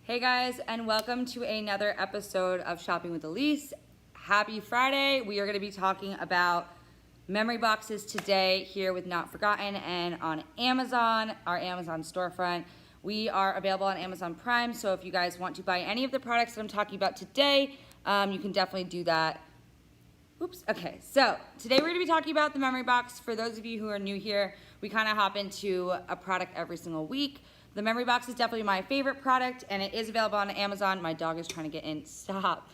Hey guys, and welcome to another episode of Shopping with Elyse. Happy Friday. We are going to be talking about memory boxes today here with Not Forgotten and on Amazon, our Amazon storefront. We are available on Amazon Prime, so if you guys want to buy any of the products that I'm talking about today, you can definitely do that. Oops, okay, so today we're going to be talking about the memory box. For those of you who are new here, we kind of hop into a product every single week. The memory box is definitely my favorite product, and it is available on Amazon. My dog is trying to get in. Stop.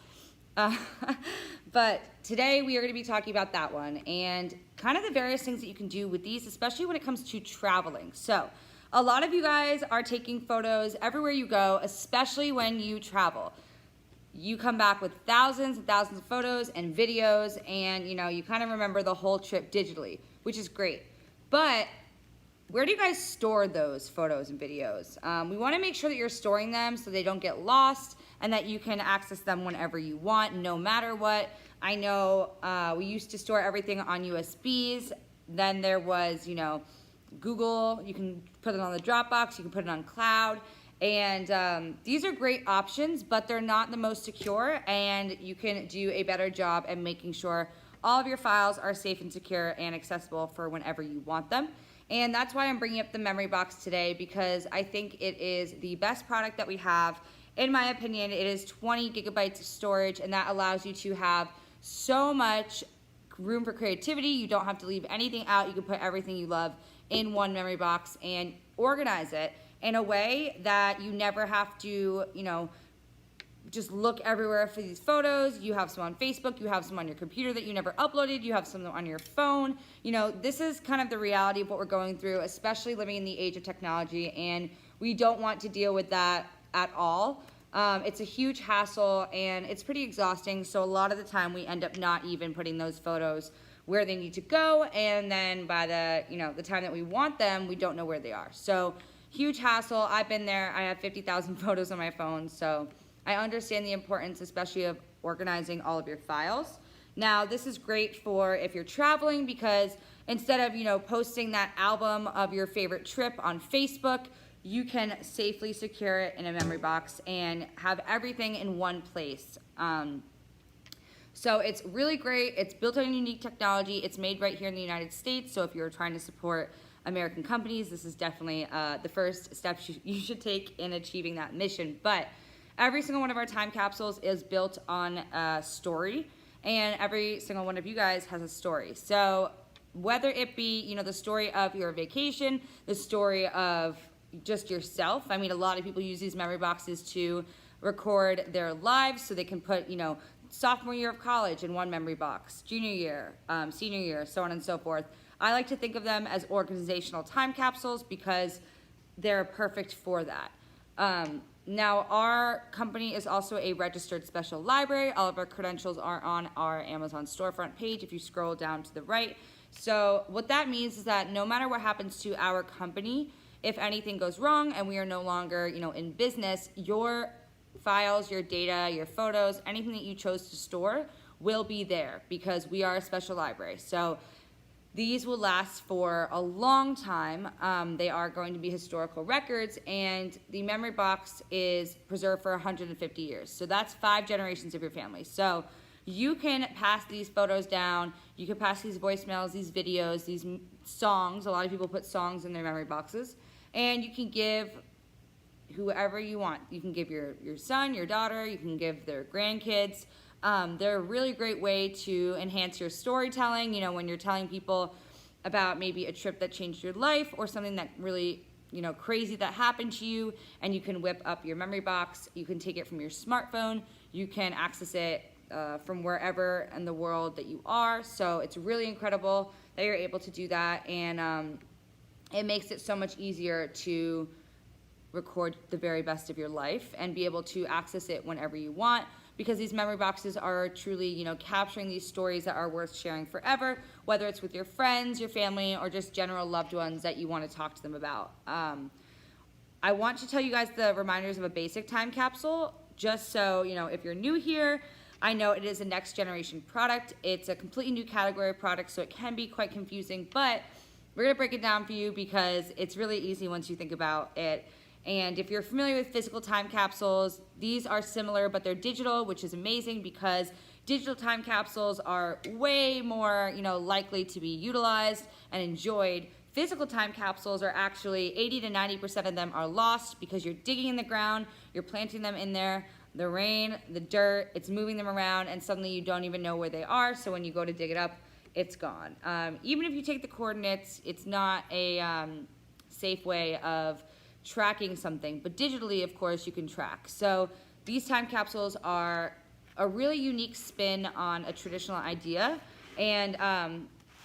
But today we are going to be talking about that one and kind of the various things that you can do with these, especially when it comes to traveling. So a lot of you guys are taking photos everywhere you go, especially when you travel. You come back with thousands and thousands of photos and videos, and you kind of remember the whole trip digitally, which is great. But where do you guys store those photos and videos? We want to make sure that you're storing them so they don't get lost and that you can access them whenever you want, no matter what. I know we used to store everything on USBs. Then there was, Google. You can put it on the Dropbox. You can put it on cloud. And these are great options, but they're not the most secure, and you can do a better job at making sure all of your files are safe and secure and accessible for whenever you want them. And that's why I'm bringing up the memory box today, because I think it is the best product that we have. In my opinion, it is 20 gigabytes of storage, and that allows you to have so much room for creativity. You don't have to leave anything out. You can put everything you love in one memory box and organize it in a way that you never have to, just look everywhere for these photos. You have some on Facebook, you have some on your computer that you never uploaded, you have some on your phone. This is kind of the reality of what we're going through, especially living in the age of technology, and we don't want to deal with that at all. It's a huge hassle and it's pretty exhausting, so a lot of the time we end up not even putting those photos where they need to go, and then by the time that we want them, we don't know where they are. So huge hassle. I've been there. I have 50,000 photos on my phone, so I understand the importance, especially of organizing all of your files. Now, this is great for if you're traveling, because instead of, posting that album of your favorite trip on Facebook, you can safely secure it in a memory box and have everything in one place. So it's really great. It's built on unique technology. It's made right here in the United States, so if you're trying to support American companies, this is definitely the first step you should take in achieving that mission. But every single one of our time capsules is built on a story, and every single one of you guys has a story. So whether it be, the story of your vacation, the story of just yourself. I mean, a lot of people use these memory boxes to record their lives, so they can put, sophomore year of college in one memory box, junior year, senior year, so on and so forth. I like to think of them as organizational time capsules because they're perfect for that. Now, our company is also a registered special library. All of our credentials are on our Amazon storefront page if you scroll down to the right. So what that means is that no matter what happens to our company, if anything goes wrong and we are no longer, in business, your files, your data, your photos, anything that you chose to store will be there because we are a special library. So these will last for a long time. They are going to be historical records, and the memory box is preserved for 150 years. So that's 5 generations of your family. So you can pass these photos down, you can pass these voicemails, these videos, these songs. A lot of people put songs in their memory boxes, and you can give whoever you want. You can give your son, your daughter, you can give their grandkids. They're a really great way to enhance your storytelling, when you're telling people about maybe a trip that changed your life or something that really, crazy that happened to you, and you can whip up your memory box. You can take it from your smartphone. You can access it from wherever in the world that you are. So it's really incredible that you're able to do that, and it makes it so much easier to record the very best of your life and be able to access it whenever you want, because these memory boxes are truly, capturing these stories that are worth sharing forever, whether it's with your friends, your family, or just general loved ones that you want to talk to them about. I want to tell you guys the reminders of a basic time capsule, just so, if you're new here. I know it is a next generation product. It's a completely new category of product, so it can be quite confusing, but we're gonna break it down for you because it's really easy once you think about it. And if you're familiar with physical time capsules, these are similar, but they're digital, which is amazing because digital time capsules are way more, likely to be utilized and enjoyed. Physical time capsules are actually 80 to 90% of them are lost because you're digging in the ground, you're planting them in there, the rain, the dirt, it's moving them around, and suddenly you don't even know where they are. So when you go to dig it up, it's gone. Even if you take the coordinates, it's not a safe way of tracking something, but digitally, of course, you can track. So these time capsules are a really unique spin on a traditional idea, and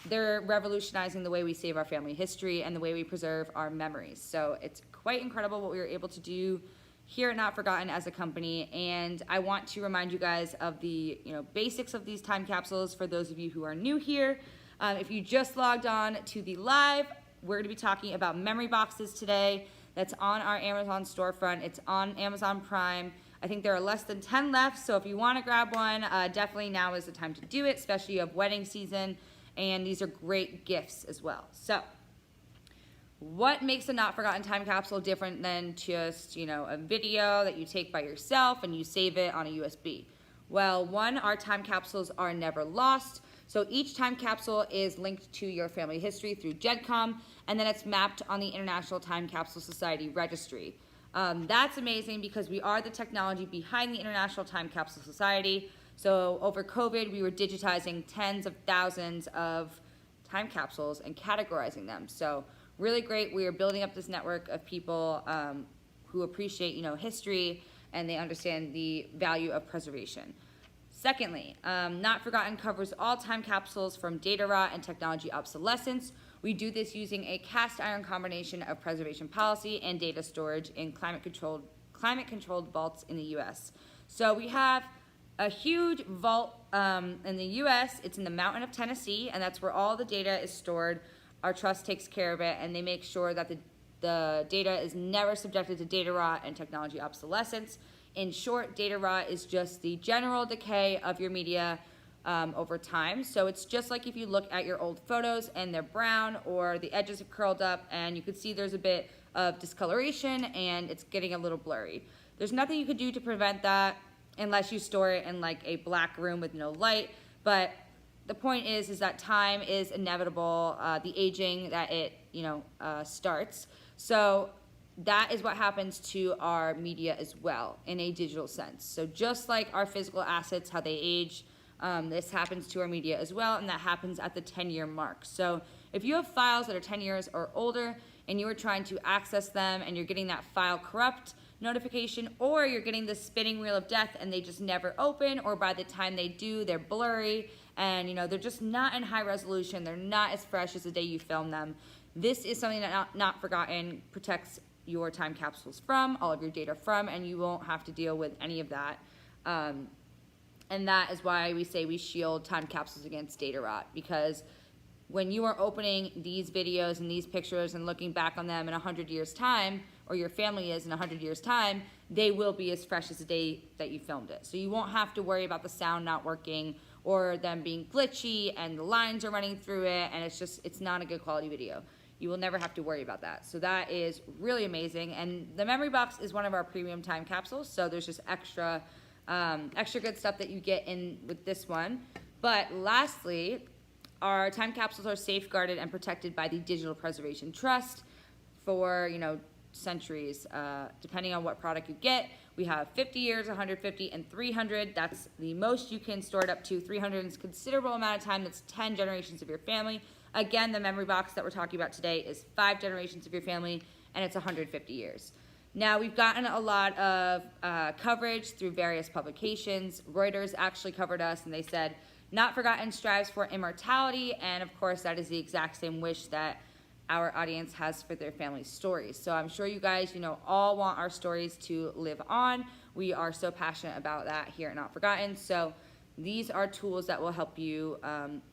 they're revolutionizing the way we save our family history and the way we preserve our memories. So it's quite incredible what we were able to do here at Not Forgotten as a company, and I want to remind you guys of the basics of these time capsules for those of you who are new here. If you just logged on to the live, we're going to be talking about memory boxes today. That's on our Amazon storefront. It's on Amazon Prime. I think there are less than 10 left, so if you want to grab one, definitely now is the time to do it, especially you have wedding season, and these are great gifts as well. So what makes a Not Forgotten time capsule different than just, a video that you take by yourself and you save it on a USB? Well, one, our time capsules are never lost. So each time capsule is linked to your family history through GEDCOM, and then it's mapped on the International Time Capsule Society registry. That's amazing because we are the technology behind the International Time Capsule Society. So over COVID, we were digitizing tens of thousands of time capsules and categorizing them. So really great. We are building up this network of people who appreciate, history, and they understand the value of preservation. Secondly, Not Forgotten covers all time capsules from data rot and technology obsolescence. We do this using a cast iron combination of preservation policy and data storage in climate-controlled vaults in the U.S. So we have a huge vault in the U.S. It's in the mountain of Tennessee, and that's where all the data is stored. Our trust takes care of it, and they make sure that the data is never subjected to data rot and technology obsolescence. In short, data rot is just the general decay of your media over time. So it's just like if you look at your old photos and they're brown or the edges have curled up and you can see there's a bit of discoloration and it's getting a little blurry. There's nothing you could do to prevent that unless you store it in like a black room with no light. But the point is that time is inevitable, the aging that it starts. So that is what happens to our media as well in a digital sense. So just like our physical assets, how they age, this happens to our media as well, and that happens at the 10-year mark. So if you have files that are 10 years or older and you are trying to access them and you're getting that file corrupt notification, or you're getting the spinning wheel of death and they just never open, or by the time they do, they're blurry and they're just not in high resolution, they're not as fresh as the day you filmed them. This is something that Not Forgotten protects your time capsules from, all of your data from, and you won't have to deal with any of that. And that is why we say we shield time capsules against data rot, because when you are opening these videos and these pictures and looking back on them in 100 years' time, or your family is in 100 years' time, they will be as fresh as the day that you filmed it. So you won't have to worry about the sound not working or them being glitchy and the lines are running through it and it's not a good quality video. You will never have to worry about that. So that is really amazing. And the memory box is one of our premium time capsules, so there's just extra good stuff that you get in with this one. But lastly, our time capsules are safeguarded and protected by the Digital Preservation Trust for, centuries, depending on what product you get. We have 50 years, 150, and 300. That's the most you can store it up to. 300 is a considerable amount of time. That's 10 generations of your family. Again, the memory box that we're talking about today is 5 generations of your family, and it's 150 years. Now, we've gotten a lot of coverage through various publications. Reuters actually covered us, and they said, Not Forgotten strives for immortality, and of course, that is the exact same wish that our audience has for their family stories. So I'm sure you guys, all want our stories to live on. We are so passionate about that here at Not Forgotten. So these are tools that will help you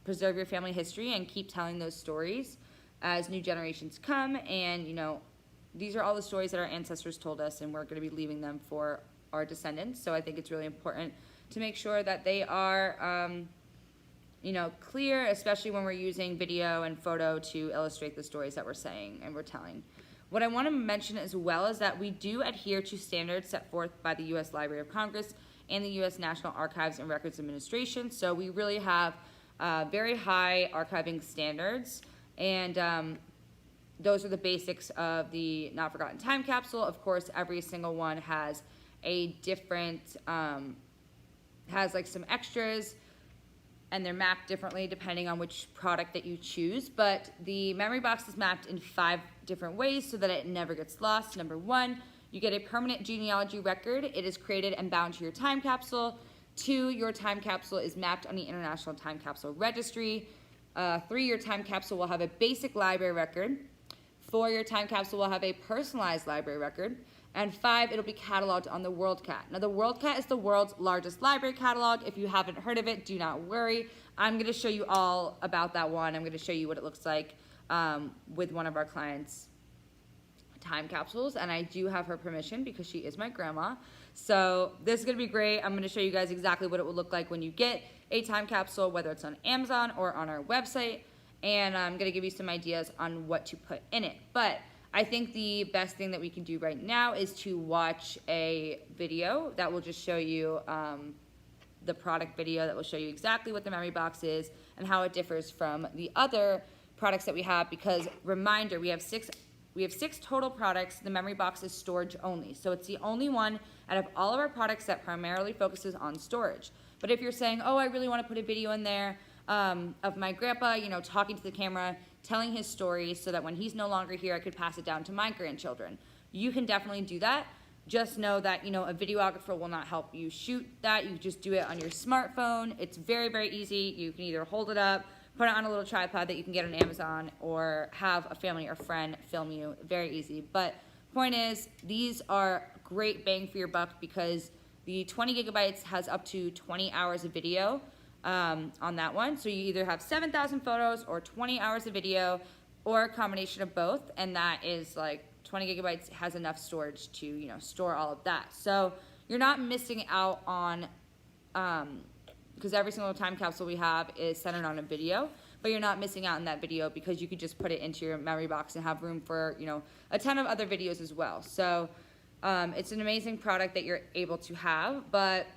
preserve your family history and keep telling those stories as new generations come. And, these are all the stories that our ancestors told us, and we're going to be leaving them for our descendants. So I think it's really important to make sure that they are clear, especially when we're using video and photo to illustrate the stories that we're saying and we're telling. What I want to mention as well is that we do adhere to standards set forth by the U.S. Library of Congress and the U.S. National Archives and Records Administration. So we really have very high archiving standards, and those are the basics of the Not Forgotten Time Capsule. Of course, every single one has a different, has like some extras, and they're mapped differently depending on which product that you choose. But the memory box is mapped in 5 different ways so that it never gets lost. Number 1, you get a permanent genealogy record. It is created and bound to your time capsule. 2, your time capsule is mapped on the International Time Capsule Registry. 3, your time capsule will have a basic library record. 4, your time capsule will have a personalized library record. And 5, it'll be cataloged on the WorldCat. Now, the WorldCat is the world's largest library catalog. If you haven't heard of it, do not worry. I'm going to show you all about that one. I'm going to show you what it looks like with one of our clients' time capsules. And I do have her permission because she is my grandma. So this is going to be great. I'm going to show you guys exactly what it will look like when you get a time capsule, whether it's on Amazon or on our website. And I'm going to give you some ideas on what to put in it. But I think the best thing that we can do right now is to watch a video that will just show you the product video that will show you exactly what the memory box is and how it differs from the other products that we have. Because reminder, we have six total products. The memory box is storage only. So it's the only one out of all of our products that primarily focuses on storage. But if you're saying, oh, I really want to put a video in there of my grandpa, you know, talking to the camera, telling his story so that when he's no longer here, I could pass it down to my grandchildren. You can definitely do that. Just know that, you know, a videographer will not help you shoot that. You just do it on your smartphone. It's very, very easy. You can either hold it up, put it on a little tripod that you can get on Amazon, or have a family or friend film you. Very easy. But point is, these are great bang for your buck because the 20 gigabytes has up to 20 hours of video on that one. So you either have 7,000 photos or 20 hours of video or a combination of both. And that is like 20 gigabytes has enough storage to, you know, store all of that. So you're not missing out on, because every single time capsule we have is centered on a video, but you're not missing out on that video because you could just put it into your memory box and have room for, you know, a ton of other videos as well. So it's an amazing product that you're able to have, but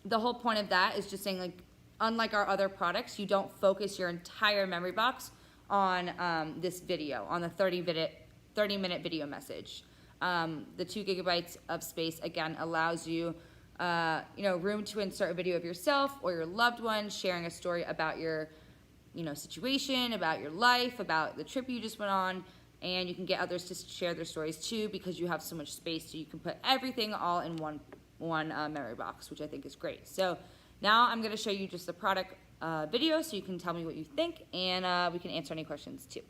the whole point of that is just saying, like, unlike our other products, you don't focus your entire memory box on this video, on the 30-minute video message. The 2 gigabytes of space, again, allows you, you know, room to insert a video of yourself or your loved one sharing a story about your, you know, situation, about your life, about the trip you just went on, and you can get others to share their stories too because you have so much space, so you can put everything all in one memory box, which I think is great. So now I'm going to show you just the product video so you can tell me what you think, and we can answer any questions too.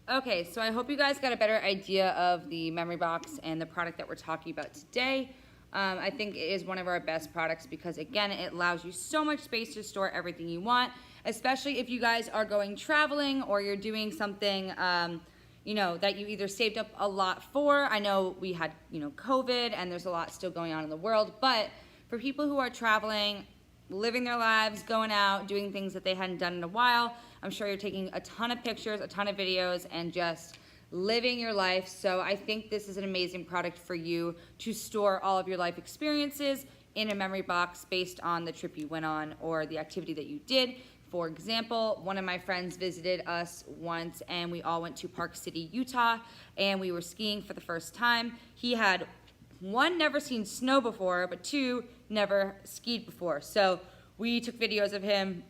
Okay, so I hope you guys got a better idea of the memory box and the product that we're talking about today. I think it is one of our best products because, again, it allows you so much space to store everything you want, especially if you guys are going traveling or you're doing something, you know, that you either saved up a lot for. I know we had, you know, COVID and there's a lot still going on in the world, but for people who are traveling, living their lives, going out, doing things that they hadn't done in a while, I'm sure you're taking a ton of pictures, a ton of videos, and just living your life. So I think this is an amazing product for you to store all of your life experiences in a memory box based on the trip you went on or the activity that you did. For example, one of my friends visited us once and we all went to Park City, Utah, and we were skiing for the first time. He had, one, never seen snow before, but two, never skied before. So we took videos of him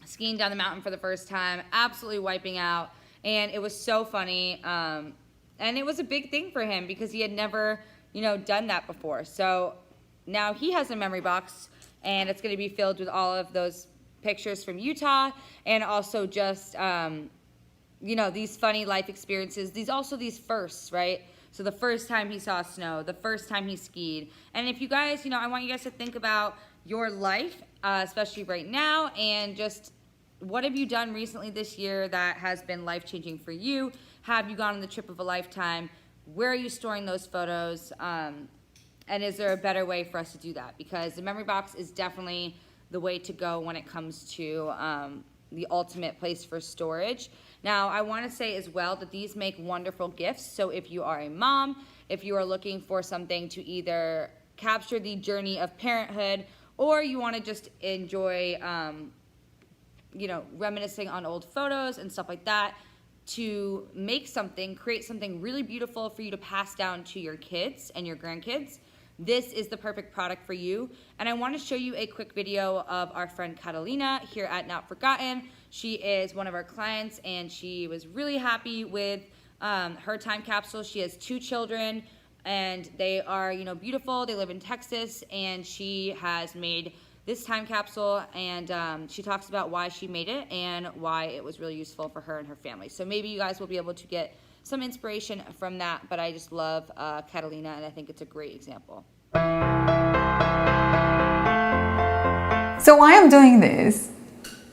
skiing down the mountain for the first time, absolutely wiping out, and it was so funny. And it was a big thing for him because he had never, you know, done that before. So now he has a memory box, and it's going to be filled with all of those pictures from Utah, and also just, you know, these funny life experiences. These firsts, right? So the first time he saw snow, the first time he skied. And if you guys, you know, I want you guys to think about your life, especially right now, and just what have you done recently this year that has been life-changing for you? Have you gone on the trip of a lifetime? Where are you storing those photos? And is there a better way for us to do that? Because the memory box is definitely the way to go when it comes to the ultimate place for storage. Now, I want to say as well that these make wonderful gifts. So if you are a mom, if you are looking for something to either capture the journey of parenthood, or you want to just enjoy, you know, reminiscing on old photos and stuff like that, to make something, create something really beautiful for you to pass down to your kids and your grandkids, this is the perfect product for you. And I want to show you a quick video of our friend Catalina here at Not Forgotten. She is one of our clients, and she was really happy with her time capsule. She has 2 children, and they are, you know, beautiful. They live in Texas, and she has made this time capsule, and she talks about why she made it and why it was really useful for her and her family. So maybe you guys will be able to get some inspiration from that, but I just love Catalina, and I think it's a great example. So why I'm doing this,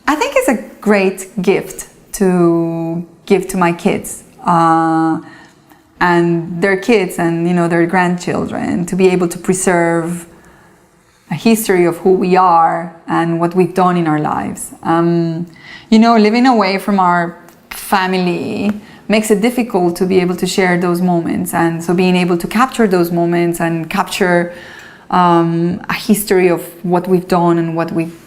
I think it's a great gift to give to my kids and their kids and, you know, their grandchildren, to be able to preserve a history of who we are and what we've done in our lives. You know, living away from our family makes it difficult to be able to share those moments, and so being able to capture those moments and capture a history of what we've done and what we've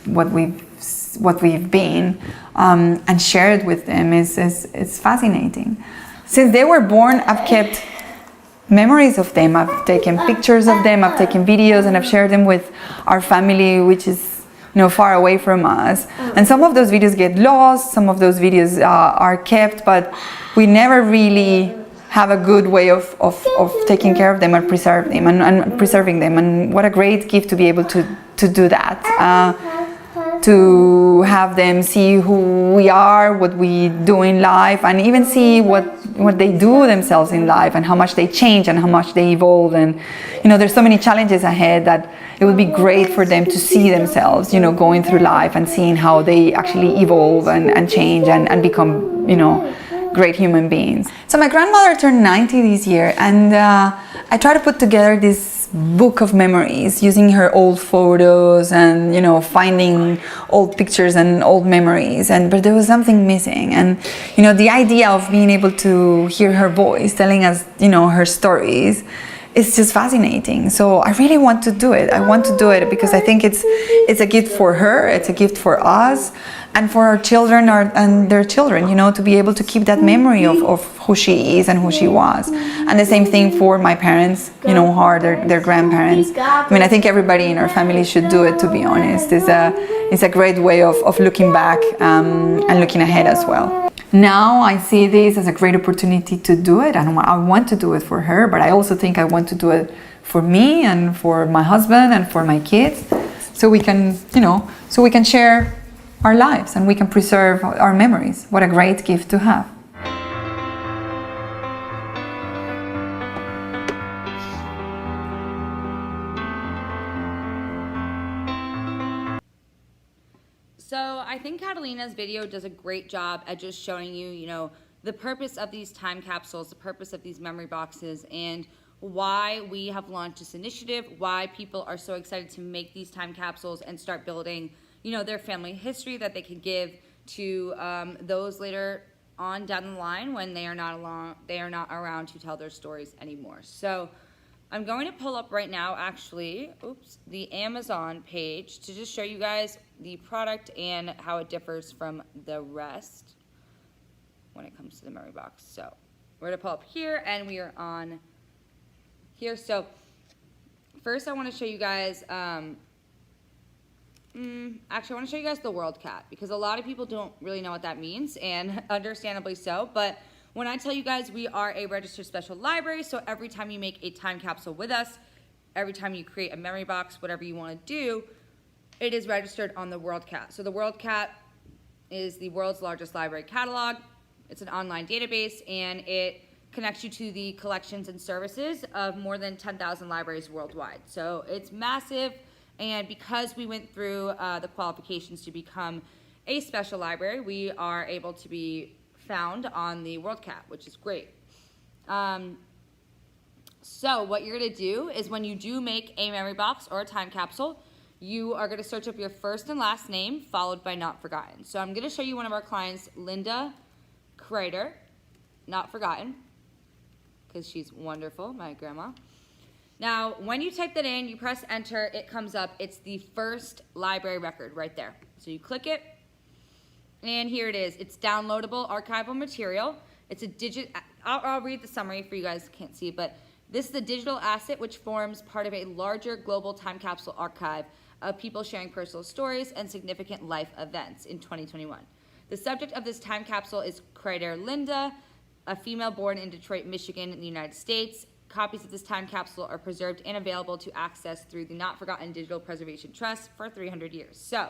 been, and share it with them is fascinating. Since they were born, I've kept memories of them. I've taken pictures of them, I've taken videos, and I've shared them with our family, which is, you know, far away from us. And some of those videos get lost, some of those videos are kept, but we never really have a good way of taking care of them and preserving them. And what a great gift to be able to do that. To have them see who we are, what we do in life, and even see what they do themselves in life, and how much they change and how much they evolve. And, you know, there's so many challenges ahead that it would be great for them to see themselves, you know, going through life and seeing how they actually evolve and change and become, you know, great human beings. So my grandmother turned 90 this year, and I try to put together this book of memories using her old photos and, you know, finding old pictures and old memories, but there was something missing. And, you know, the idea of being able to hear her voice telling us, you know, her stories, it's just fascinating. So I really want to do it. I want to do it because I think it's a gift for her, it's a gift for us, and for our children and their children, you know, to be able to keep that memory of who she is and who she was. And the same thing for my parents, you know, who are their grandparents. I mean, I think everybody in our family should do it, to be honest. It's a great way of looking back and looking ahead as well. Now I see this as a great opportunity to do it, and I want to do it for her, but I also think I want to do it for me and for my husband and for my kids, so we can, you know, so we can share our lives and we can preserve our memories. What a great gift to have. So I think Catalina's video does a great job at just showing you, you know, the purpose of these time capsules, the purpose of these memory boxes, and why we have launched this initiative, why people are so excited to make these time capsules and start building, you know, their family history that they can give to those later on down the line when they are not around to tell their stories anymore. So I'm going to pull up right now, actually, the Amazon page to just show you guys the product and how it differs from the rest when it comes to the memory box. So we're gonna pull up here, and we are on here. So first I wanna show you guys, actually I wanna show you guys the World Cat, because a lot of people don't really know what that means, and understandably so, but when I tell you guys we are a registered special library, so every time you make a time capsule with us, every time you create a memory box, whatever you wanna do, it is registered on the World Cat. So the World Cat is the world's largest library catalog. It's an online database, and it connects you to the collections and services of more than 10,000 libraries worldwide. So it's massive, and because we went through the qualifications to become a special library, we are able to be found on the World Cat, which is great. So what you're gonna do is when you do make a memory box or a time capsule, you are gonna search up your first and last name followed by Not Forgotten. So I'm gonna show you one of our clients, Linda Kreider, Not Forgotten, because she's wonderful, my grandma. Now, when you type that in, you press enter, it comes up. It's the first library record right there. So you click it, and here it is. It's downloadable archival material. It's a I'll read the summary for you guys who can't see, but this is a digital asset which forms part of a larger global time capsule archive of people sharing personal stories and significant life events in 2021. The subject of this time capsule is Kreider Linda, a female born in Detroit, Michigan in the United States. Copies of this time capsule are preserved and available to access through the Not Forgotten Digital Preservation Trust for 300 years. So,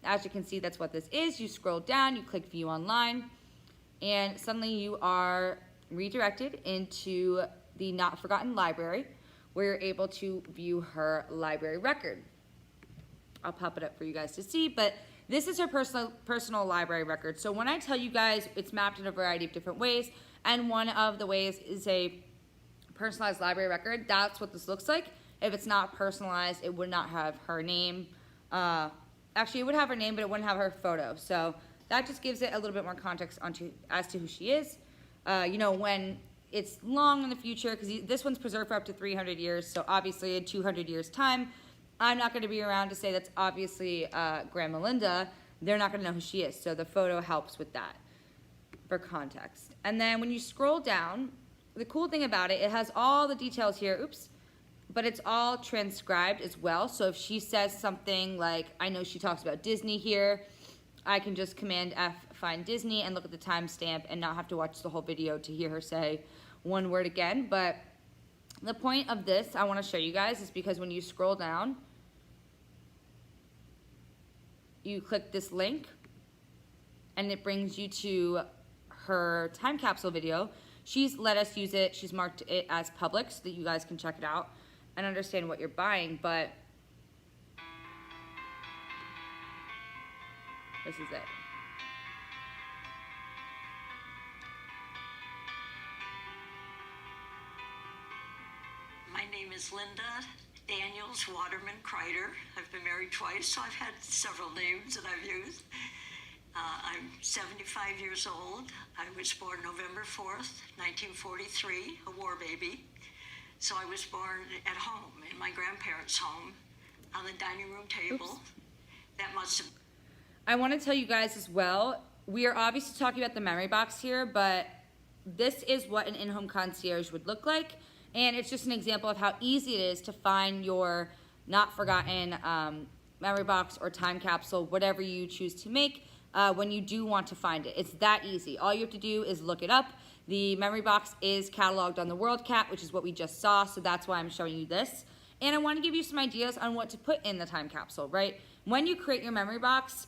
as you can see, that's what this is. You scroll down, you click View Online, and suddenly you are redirected into the Not Forgotten Library, where you're able to view her library record. I'll pop it up for you guys to see, but this is her personal library record. So when I tell you guys, it's mapped in a variety of different ways, and one of the ways is a personalized library record. That's what this looks like. If it's not personalized, it would not have her name. Actually, it would have her name, but it wouldn't have her photo. So that just gives it a little bit more context as to who she is. You know, when it's long in the future, because this one's preserved for up to 300 years, so obviously in 200 years' time, I'm not going to be around to say that's obviously Grandma Linda. They're not going to know who she is, so the photo helps with that for context. And then when you scroll down, the cool thing about it, it has all the details here, but it's all transcribed as well. So if she says something like, I know she talks about Disney here, I can just Command F, find Disney, and look at the timestamp and not have to watch the whole video to hear her say one word again. But the point of this I want to show you guys is because when you scroll down, you click this link, and it brings you to her time capsule video. She's let us use it. She's marked it as public so that you guys can check it out and understand what you're buying, but this is it. My name is Linda Daniels Waterman Kreider. I've been married twice, so I've had several names that I've used. I'm 75 years old. I was born November 4th, 1943, a war baby. So I was born at home, in my grandparents' home, on the dining room table. That must have... I want to tell you guys as well, we are obviously talking about the memory box here, but this is what an in-home concierge would look like. And it's just an example of how easy it is to find your not forgotten memory box or time capsule, whatever you choose to make, when you do want to find it. It's that easy. All you have to do is look it up. The memory box is cataloged on the World Cat, which is what we just saw, so that's why I'm showing you this. And I want to give you some ideas on what to put in the time capsule, right? When you create your memory box,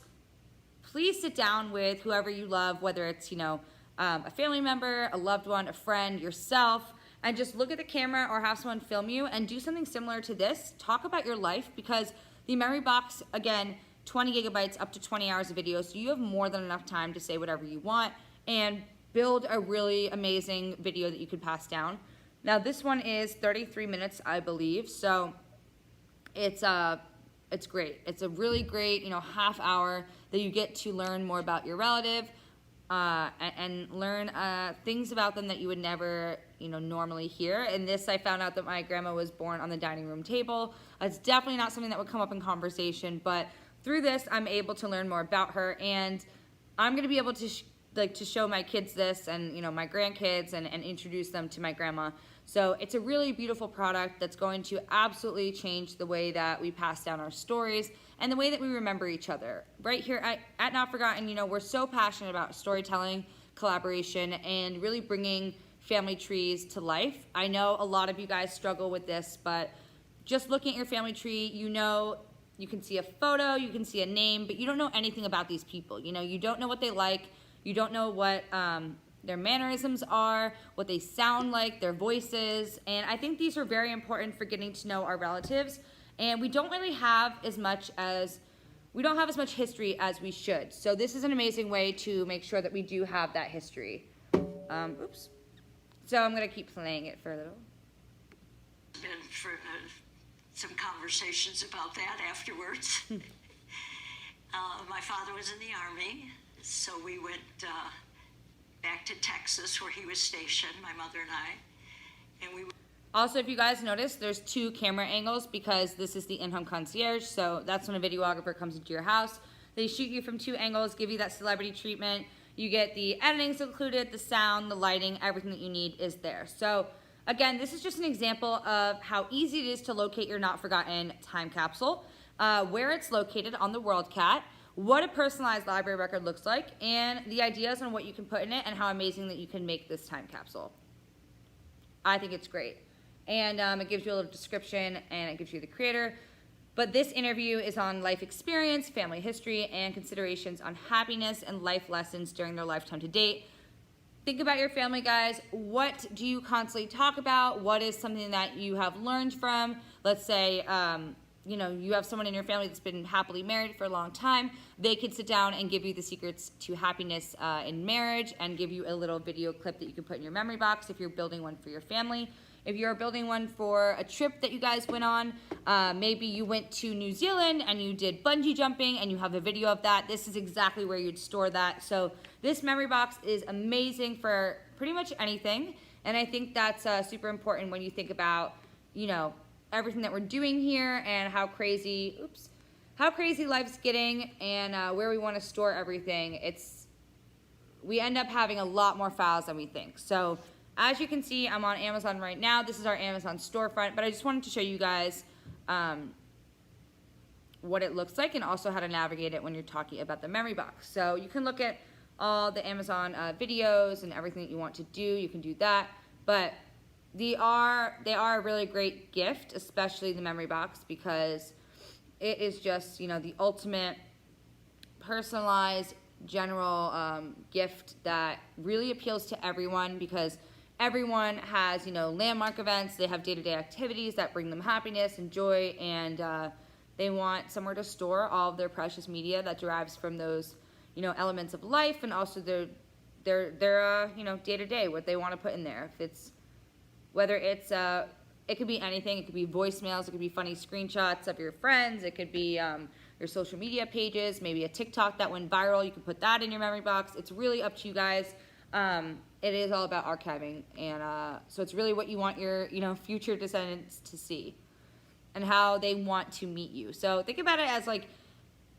please sit down with whoever you love, whether it's, you know, a family member, a loved one, a friend, yourself, and just look at the camera or have someone film you and do something similar to this. Talk about your life, because the memory box, again, 20 gigabytes, up to 20 hours of video, so you have more than enough time to say whatever you want and build a really amazing video that you could pass down. Now this one is 33 minutes, I believe, so it's great. It's a really great, half hour that you get to learn more about your relative and learn things about them that you would never, normally hear. And this, I found out that my grandma was born on the dining room table. It's definitely not something that would come up in conversation, but through this, I'm able to learn more about her, and I'm going to be able to to show my kids this and my grandkids and introduce them to my grandma. So it's a really beautiful product that's going to absolutely change the way that we pass down our stories and the way that we remember each other. Right here at Not Forgotten, we're so passionate about storytelling, collaboration, and really bringing family trees to life. I know a lot of you guys struggle with this, but just looking at your family tree, you can see a photo, you can see a name, but you don't know anything about these people. You don't know what they like, you don't know what their mannerisms are, what they sound like, their voices, and I think these are very important for getting to know our relatives, and we don't have as much history as we should. So this is an amazing way to make sure that we do have that history. Oops. So I'm gonna keep playing it for a little. Been for some conversations about that afterwards. My father was in the Army, so we went back to Texas where he was stationed, my mother and I, and we. Also, if you guys notice, there's 2 camera angles because this is the in-home concierge, so that's when a videographer comes into your house. They shoot you from 2 angles, give you that celebrity treatment. You get the editing's included, the sound, the lighting, everything that you need is there. So again, this is just an example of how easy it is to locate your Not Forgotten time capsule, where it's located on the WorldCat, what a personalized library record looks like, and the ideas on what you can put in it and how amazing that you can make this time capsule. I think it's great. And it gives you a little description and it gives you the creator. But this interview is on life experience, family history, and considerations on happiness and life lessons during their lifetime to date. Think about your family, guys. What do you constantly talk about? What is something that you have learned from? Let's say, you have someone in your family that's been happily married for a long time. They could sit down and give you the secrets to happiness in marriage and give you a little video clip that you can put in your memory box if you're building one for your family. If you're building one for a trip that you guys went on, maybe you went to New Zealand and you did bungee jumping and you have a video of that, this is exactly where you'd store that. So this memory box is amazing for pretty much anything. And I think that's super important when you think about, everything that we're doing here and how crazy life's getting and where we want to store everything. We end up having a lot more files than we think. So as you can see, I'm on Amazon right now. This is our Amazon storefront, but I just wanted to show you guys what it looks like and also how to navigate it when you're talking about the memory box. So you can look at all the Amazon videos and everything that you want to do. You can do that, but they are a really great gift, especially the memory box, because it is just, the ultimate personalized general gift that really appeals to everyone, because everyone has, landmark events. They have day-to-day activities that bring them happiness and joy, and they want somewhere to store all of their precious media that derives from those, elements of life, and also their day-to-day, what they want to put in there. Whether it's, it could be anything. It could be voicemails. It could be funny screenshots of your friends. It could be your social media pages, maybe a TikTok that went viral. You can put that in your memory box. It's really up to you guys. It is all about archiving, and so it's really what you want your future descendants to see and how they want to meet you. So think about it as like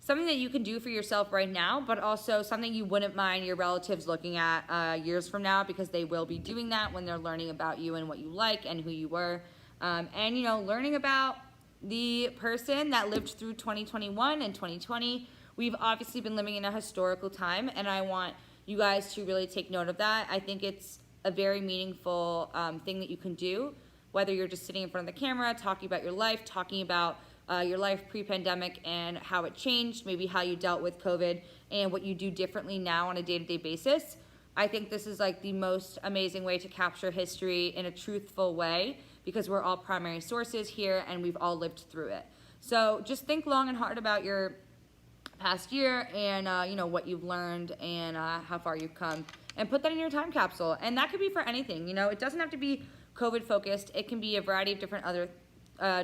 something that you can do for yourself right now, but also something you wouldn't mind your relatives looking at years from now, because they will be doing that when they're learning about you and what you like and who you were, and learning about the person that lived through 2021 and 2020. We've obviously been living in a historical time, and I want you guys to really take note of that. I think it's a very meaningful thing that you can do, whether you're just sitting in front of the camera, talking about your life, talking about your life pre-pandemic and how it changed, maybe how you dealt with COVID and what you do differently now on a day-to-day basis. I think this is like the most amazing way to capture history in a truthful way, because we're all primary sources here and we've all lived through it. So just think long and hard about your past year and you know, what you've learned and how far you've come, and put that in your time capsule. And that could be for anything, you know, it doesn't have to be COVID focused. It can be a variety of different other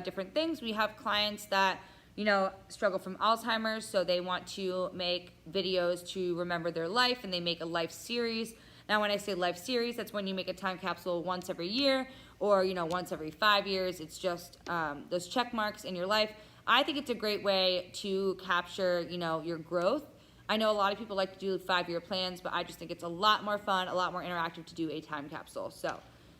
different things. We have clients that, you know, struggle from Alzheimer's, so they want to make videos to remember their life, and they make a life series. Now, when I say life series, that's when you make a time capsule once every year, or, you know, once every 5 years. It's just those check marks in your life. I think it's a great way to capture, you know, your growth. I know a lot of people like to do 5-year plans, but I just think it's a lot more fun, a lot more interactive to do a time capsule. So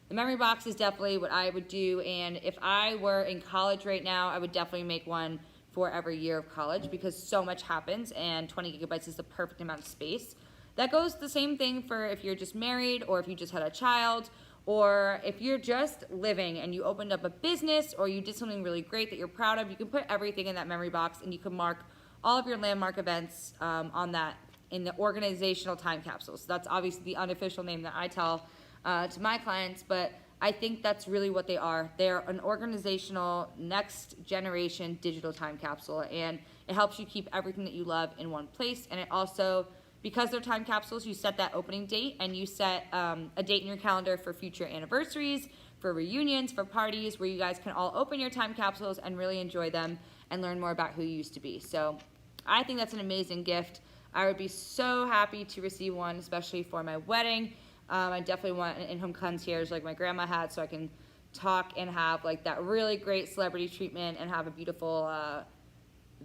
the memory box is definitely what I would do. And if I were in college right now, I would definitely make one for every year of college, because so much happens and 20 gigabytes is the perfect amount of space. That goes the same thing for if you're just married, or if you just had a child, or if you're just living and you opened up a business, or you did something really great that you're proud of. You can put everything in that memory box, and you can mark all of your landmark events on that in the organizational time capsule. So that's obviously the unofficial name that I tell to my clients, but I think that's really what they are. They're an organizational, next generation digital time capsule, and it helps you keep everything that you love in one place. And it also, because they're time capsules, you set that opening date, and you set a date in your calendar for future anniversaries, for reunions, for parties, where you guys can all open your time capsules and really enjoy them and learn more about who you used to be. So I think that's an amazing gift. I would be so happy to receive one, especially for my wedding. I definitely want an in-home concierge like my grandma had, so I can talk and have like that really great celebrity treatment, and have a beautiful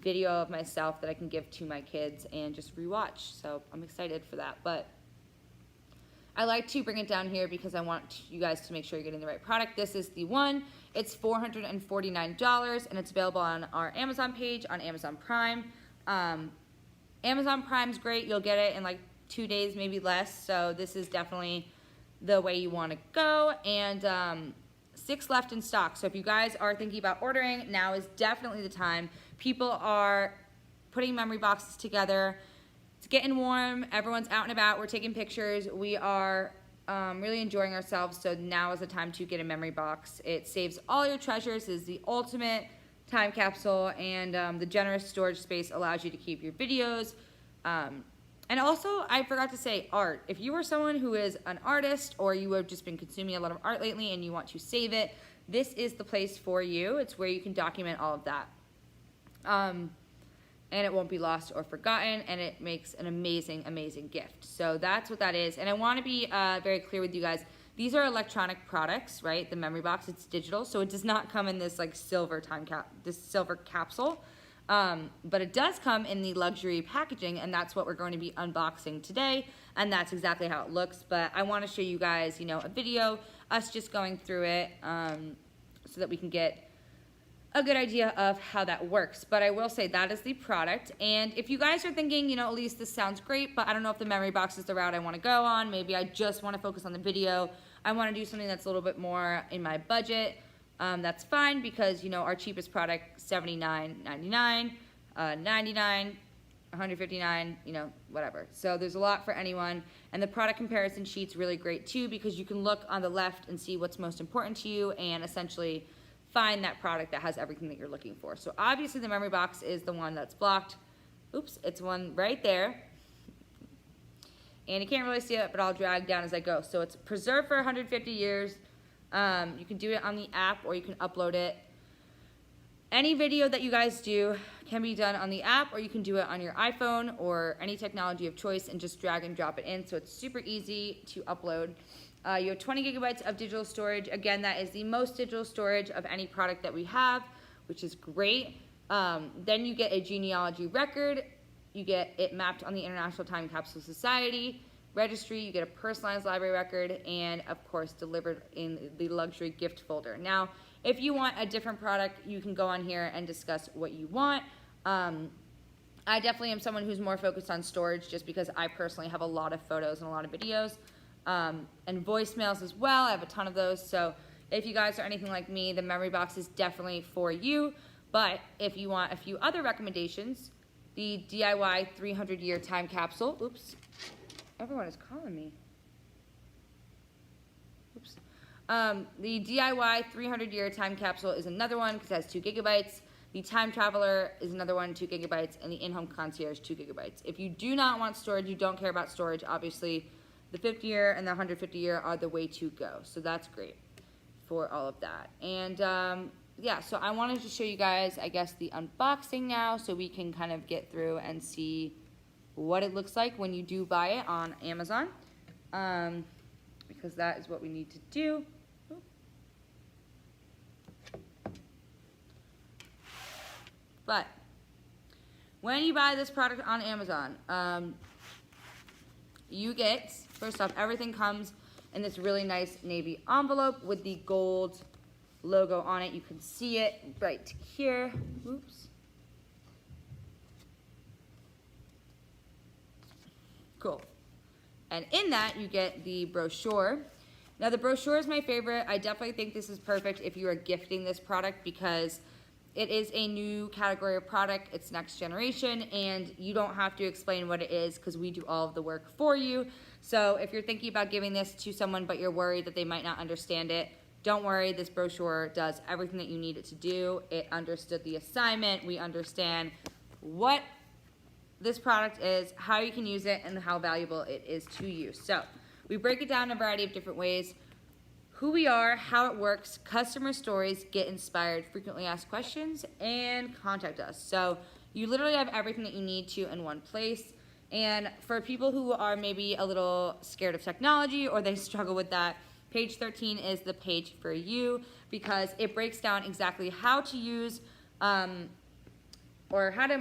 video of myself that I can give to my kids and just rewatch. So I'm excited for that. But I like to bring it down here because I want you guys to make sure you're getting the right product. This is the one. It's $449, and it's available on our Amazon page on Amazon Prime. Amazon Prime's great. You'll get it in like 2 days, maybe less. So this is definitely the way you want to go. And 6 left in stock. So if you guys are thinking about ordering, now is definitely the time. People are putting memory boxes together. It's getting warm. Everyone's out and about. We're taking pictures. We are really enjoying ourselves. So now is the time to get a memory box. It saves all your treasures. It is the ultimate time capsule, and the generous storage space allows you to keep your videos. And also, I forgot to say, art. If you are someone who is an artist, or you have just been consuming a lot of art lately and you want to save it, this is the place for you. It's where you can document all of that. And it won't be lost or forgotten, and it makes an amazing, amazing gift. So that's what that is. And I want to be very clear with you guys. These are electronic products, right? The memory box, it's digital, so it does not come in this like silver silver capsule. But it does come in the luxury packaging, and that's what we're going to be unboxing today, and that's exactly how it looks. But I want to show you guys, you know, a video, us just going through it, so that we can get a good idea of how that works. But I will say that is the product. And if you guys are thinking, you know, Elyse, this sounds great, but I don't know if the memory box is the route I want to go on. Maybe I just want to focus on the video. I want to do something that's a little bit more in my budget. That's fine, because, you know, our cheapest product, $79.99, $99, $159, you know, whatever. So there's a lot for anyone. And the product comparison sheet's really great too, because you can look on the left and see what's most important to you, and essentially find that product that has everything that you're looking for. So obviously the memory box is the one that's blocked. Oops, it's one right there. And you can't really see it, but I'll drag down as I go. So it's preserved for 150 years. You can do it on the app, or you can upload it. Any video that you guys do can be done on the app, or you can do it on your iPhone or any technology of choice and just drag and drop it in. So it's super easy to upload. You have 20 gigabytes of digital storage. Again, that is the most digital storage of any product that we have, which is great. Then you get a genealogy record. You get it mapped on the International Time Capsule Society registry. You get a personalized library record, and of course delivered in the luxury gift folder. Now, if you want a different product, you can go on here and discuss what you want. I definitely am someone who's more focused on storage, just because I personally have a lot of photos and a lot of videos, and voicemails as well. I have a ton of those. So if you guys are anything like me, the memory box is definitely for you. But if you want a few other recommendations, the DIY 300-year time capsule. Oops, everyone is calling me. Oops. The DIY 300-year time capsule is another one, because it has 2 gigabytes. The Time Traveler is another one, 2 gigabytes, and the In-Home Concierge, 2 gigabytes. If you do not want storage, you don't care about storage, obviously the 50-year and the 150-year are the way to go. So that's great for all of that. And yeah, so I wanted to show you guys, I guess, the unboxing now so we can kind of get through and see what it looks like when you do buy it on Amazon, because that is what we need to do. But when you buy this product on Amazon, you get, first off, everything comes in this really nice navy envelope with the gold logo on it. You can see it right here. Oops. Cool. And in that, you get the brochure. Now, the brochure is my favorite. I definitely think this is perfect if you are gifting this product because it is a new category of product. It's next generation, and you don't have to explain what it is because we do all of the work for you. So if you're thinking about giving this to someone but you're worried that they might not understand it, don't worry. This brochure does everything that you need it to do. It understood the assignment. We understand what this product is, how you can use it, and how valuable it is to you. So we break it down in a variety of different ways. Who we are, how it works, customer stories, get inspired, frequently asked questions, and contact us. So you literally have everything that you need to in one place. And for people who are maybe a little scared of technology or they struggle with that, page 13 is the page for you because it breaks down exactly how to use or how to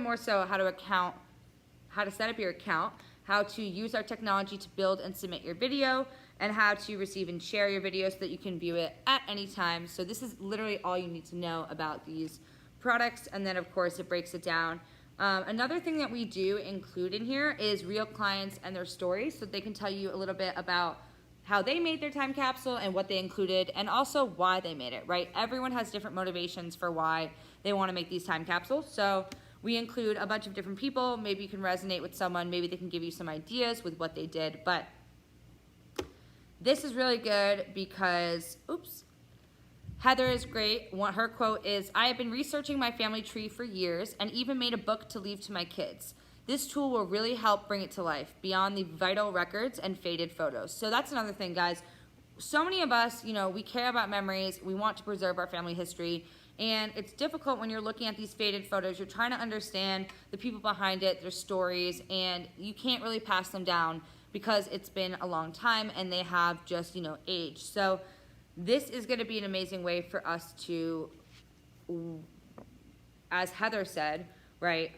set up your account, how to use our technology to build and submit your video, and how to receive and share your video so that you can view it at any time. So this is literally all you need to know about these products, and then of course it breaks it down. Another thing that we do include in here is real clients and their stories, so they can tell you a little bit about how they made their time capsule and what they included, and also why they made it, right? Everyone has different motivations for why they want to make these time capsules. So we include a bunch of different people. Maybe you can resonate with someone. Maybe they can give you some ideas with what they did. But this is really good because, oops, Heather is great. Her quote is, "I have been researching my family tree for years and even made a book to leave to my kids. This tool will really help bring it to life beyond the vital records and faded photos." So that's another thing, guys. So many of us, we care about memories. We want to preserve our family history. And it's difficult when you're looking at these faded photos. You're trying to understand the people behind it, their stories, and you can't really pass them down because it's been a long time and they have just, aged. So this is going to be an amazing way for us to, as Heather said, right,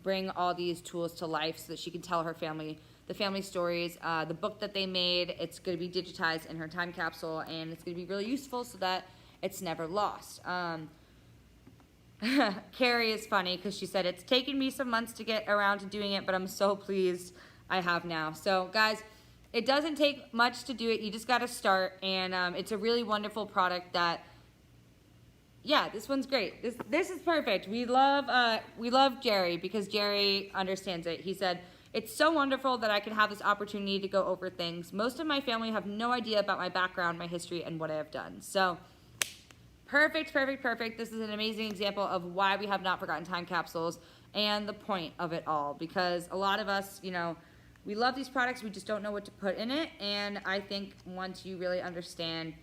bring all these tools to life so that she can tell her family the family stories. The book that they made, it's going to be digitized in her time capsule, and it's going to be really useful so that it's never lost. Carrie is funny because she said, "It's taken me some months to get around to doing it, but I'm so pleased I have now." So guys, it doesn't take much to do it. You just got to start, and it's a really wonderful product that, yeah, this one's great. This is perfect. We love Jerry because Jerry understands it. He said, "It's so wonderful that I can have this opportunity to go over things. Most of my family have no idea about my background, my history, and what I have done." So perfect, perfect, perfect. This is an amazing example of why we have not forgotten time capsules and the point of it all, because a lot of us, we love these products, we just don't know what to put in it. And I think once you really understand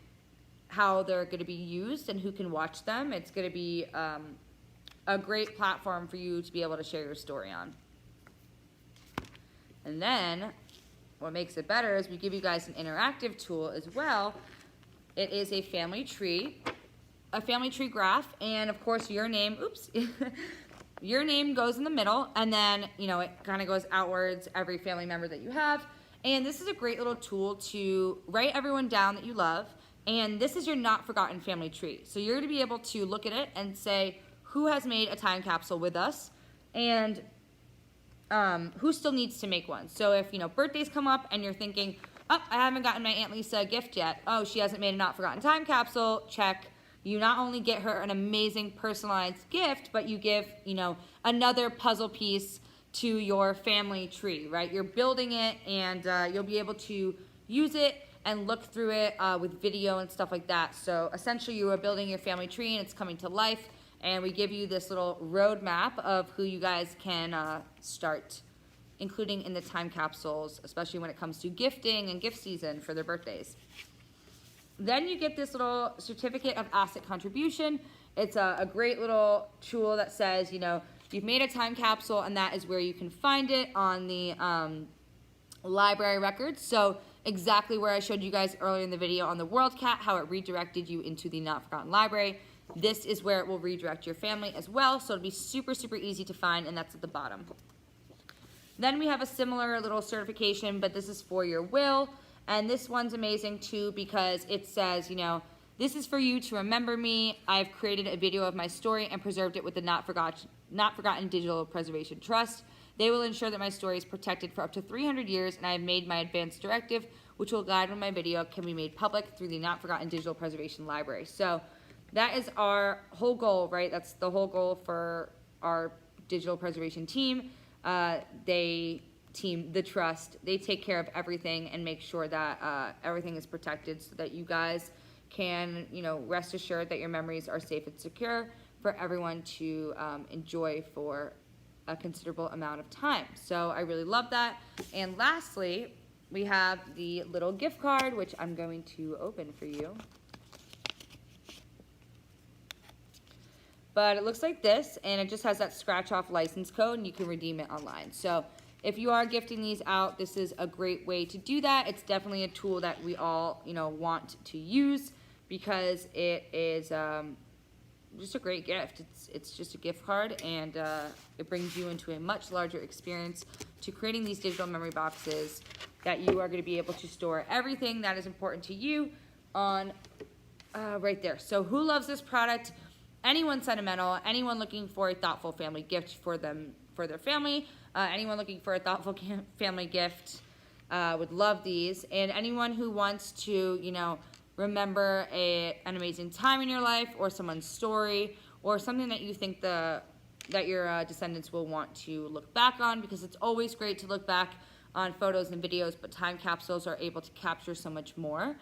how they're going to be used and who can watch them, it's going to be a great platform for you to be able to share your story on. And then what makes it better is we give you guys an interactive tool as well. It is a family tree graph, and of course your name, your name goes in the middle, and then, it kind of goes outwards, every family member that you have. And this is a great little tool to write everyone down that you love, and this is your not forgotten family tree. So you're going to be able to look at it and say who has made a time capsule with us, and who still needs to make one. So if, birthdays come up and you're thinking, "Oh, I haven't gotten my Aunt Lisa a gift yet. Oh, she hasn't made a not forgotten time capsule," check. You not only get her an amazing personalized gift, but you give, another puzzle piece to your family tree, right? You're building it, and you'll be able to use it and look through it with video and stuff like that. So essentially you are building your family tree and it's coming to life, And we give you this little roadmap of who you guys can start including in the time capsules, especially when it comes to gifting and gift season for their birthdays. Then you get this little certificate of asset contribution. It's a great little tool that says, you know, you've made a time capsule, and that is where you can find it on the library records. So exactly where I showed you guys earlier in the video on the World Cat, how it redirected you into the Not Forgotten Library. This is where it will redirect your family as well. So it'll be super, super easy to find, and that's at the bottom. Then we have a similar little certification, but this is for your will. And this one's amazing too because it says, you know, this is for you to remember me. I've created a video of my story and preserved it with the Not Forgotten Digital Preservation Trust. They will ensure that my story is protected for up to 300 years, and I have made my advance directive, which will guide when my video can be made public through the Not Forgotten Digital Preservation Library. So that is our whole goal, right? That's the whole goal for our digital preservation team. The trust, they take care of everything and make sure that everything is protected so that you guys can, you know, rest assured that your memories are safe and secure for everyone to enjoy for a considerable amount of time. So I really love that. And lastly, we have the little gift card, which I'm going to open for you. But it looks like this, and it just has that scratch-off license code, and you can redeem it online. So if you are gifting these out, this is a great way to do that. It's definitely a tool that we all, you know, want to use because it is just a great gift. It's just a gift card, and it brings you into a much larger experience to creating these digital memory boxes that you are going to be able to store everything that is important to you on right there. So who loves this product? Anyone sentimental, anyone looking for a thoughtful family gift for them, for their family, anyone looking for a thoughtful family gift would love these. And anyone who wants to, you know, remember an amazing time in your life or someone's story or something that you think that your descendants will want to look back on, because it's always great to look back on photos and videos, but time capsules are able to capture so much more.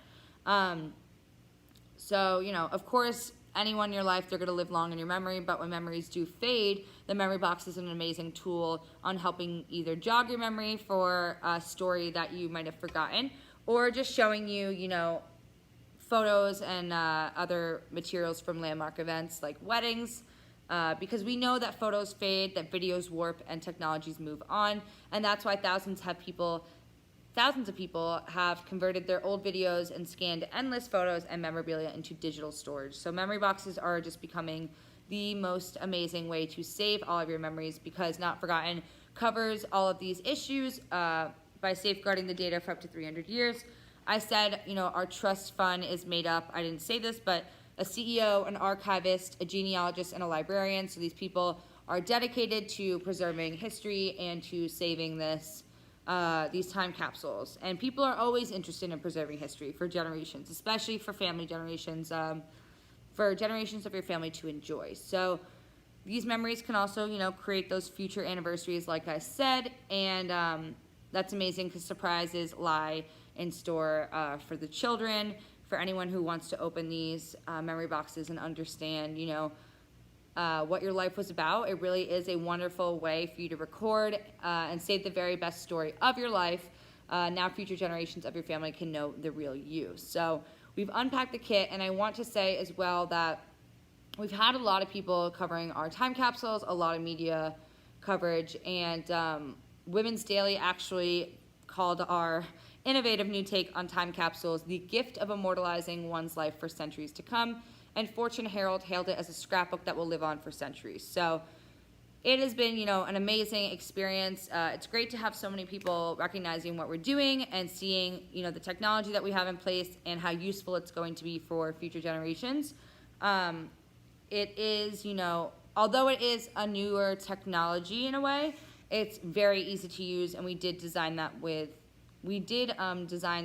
So, you know, of course, anyone in your life, they're going to live long in your memory, but when memories do fade, the memory box is an amazing tool on helping either jog your memory for a story that you might have forgotten, or just showing you, you know, photos and other materials from landmark events like weddings, because we know that photos fade, that videos warp, and technologies move on, and that's why thousands of people have converted their old videos and scanned endless photos and memorabilia into digital storage. So memory boxes are just becoming the most amazing way to save all of your memories, because Not Forgotten covers all of these issues by safeguarding the data for up to 300 years. I said, you know, our trust fund is made up, I didn't say this, but a CEO, an archivist, a genealogist, and a librarian. So these people are dedicated to preserving history and to saving these time capsules. And people are always interested in preserving history for generations, especially for family generations, for generations of your family to enjoy. So these memories can also, you know, create those future anniversaries, like I said, and that's amazing because surprises lie in store for the children, for anyone who wants to open these memory boxes and understand, you know, what your life was about. It really is a wonderful way for you to record and save the very best story of your life. Now future generations of your family can know the real you. So we've unpacked the kit, and I want to say as well that we've had a lot of people covering our time capsules, a lot of media coverage, and Women's Daily actually called our innovative new take on time capsules the gift of immortalizing one's life for centuries to come. And Fortune Herald hailed it as a scrapbook that will live on for centuries. So it has been, you know, an amazing experience. It's great to have so many people recognizing what we're doing and seeing, you know, the technology that we have in place and how useful it's going to be for future generations. It is, you know, although it is a newer technology in a way, it's very easy to use, and we did design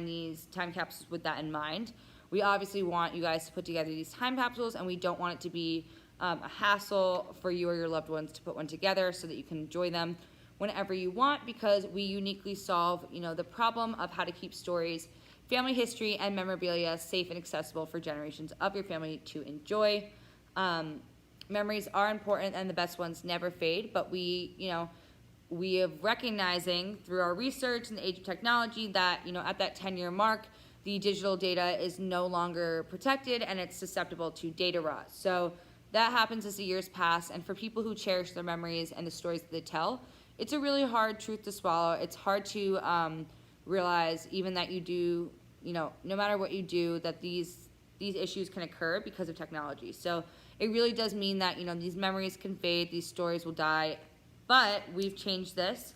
these time capsules with that in mind. We obviously want you guys to put together these time capsules, and we don't want it to be a hassle for you or your loved ones to put one together, so that you can enjoy them whenever you want, because we uniquely solve, you know, the problem of how to keep stories, family history, and memorabilia safe and accessible for generations of your family to enjoy. memories are important and the best ones never fade, but we have recognizing through our research in the age of technology that, at that 10-year mark, the digital data is no longer protected and it's susceptible to data rot. So that happens as the years pass, and for people who cherish their memories and the stories that they tell, it's a really hard truth to swallow. It's hard to realize even that you do, no matter what you do, that these issues can occur because of technology. So it really does mean that, these memories can fade, these stories will die, but we've changed this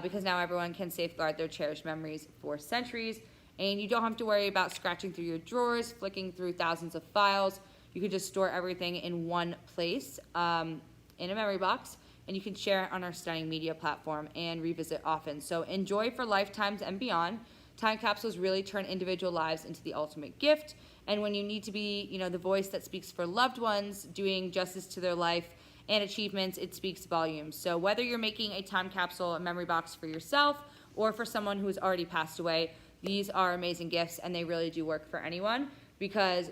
because now everyone can safeguard their cherished memories for centuries, and you don't have to worry about scratching through your drawers, flicking through thousands of files. You can just store everything in one place in a memory box, and you can share it on our stunning media platform and revisit often. So enjoy for lifetimes and beyond. Time capsules really turn individual lives into the ultimate gift, and when you need to be, the voice that speaks for loved ones, doing justice to their life and achievements, it speaks volumes. So whether you're making a time capsule, a memory box for yourself, or for someone who's already passed away, these are amazing gifts, and they really do work for anyone, because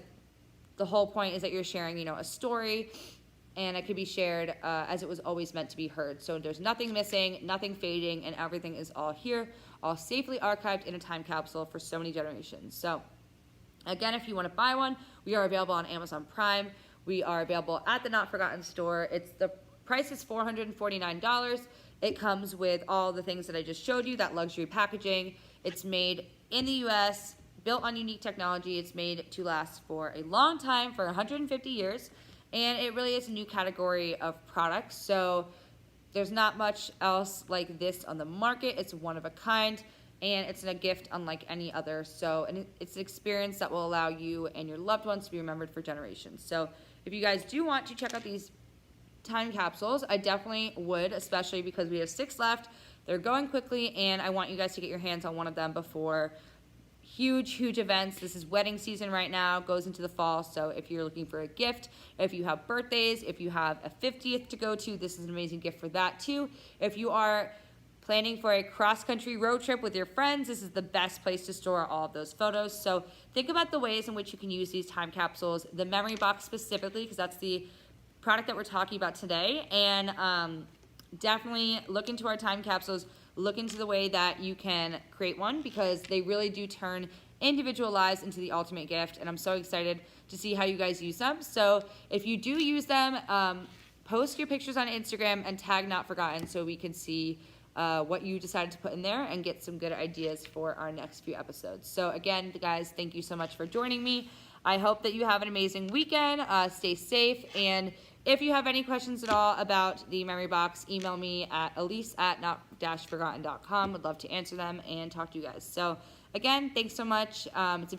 the whole point is that you're sharing, a story, and it could be shared as it was always meant to be heard. So there's nothing missing, nothing fading, and everything is all here, all safely archived in a time capsule for so many generations. So again, if you want to buy one, we are available on Amazon Prime. We are available at the Not Forgotten store. The price is $449. It comes with all the things that I just showed you, that luxury packaging. It's made in the US, built on unique technology. It's made to last for a long time, for 150 years, and it really is a new category of products. So there's not much else like this on the market. It's one of a kind, and it's a gift unlike any other. So, and it's an experience that will allow you and your loved ones to be remembered for generations. So if you guys do want to check out these time capsules, I definitely would, especially because we have 6 left. They're going quickly, and I want you guys to get your hands on one of them before huge events. This is wedding season right now, goes into the fall. So if you're looking for a gift, if you have birthdays, if you have a 50th to go to, this is an amazing gift for that too. If you are planning for a cross-country road trip with your friends, this is the best place to store all of those photos. So think about the ways in which you can use these time capsules, the memory box specifically, because that's the product that we're talking about today, and definitely look into our time capsules, look into the way that you can create one, because they really do turn individual lives into the ultimate gift, and I'm so excited to see how you guys use them. So if you do use them, post your pictures on Instagram and tag Not Forgotten so we can see what you decided to put in there and get some good ideas for our next few episodes. So again, guys, thank you so much for joining me. I hope that you have an amazing weekend. Stay safe, and if you have any questions at all about the memory box, email me at Elyse@not-forgotten.com. Would love to answer them and talk to you guys. So again, thanks so much. It's a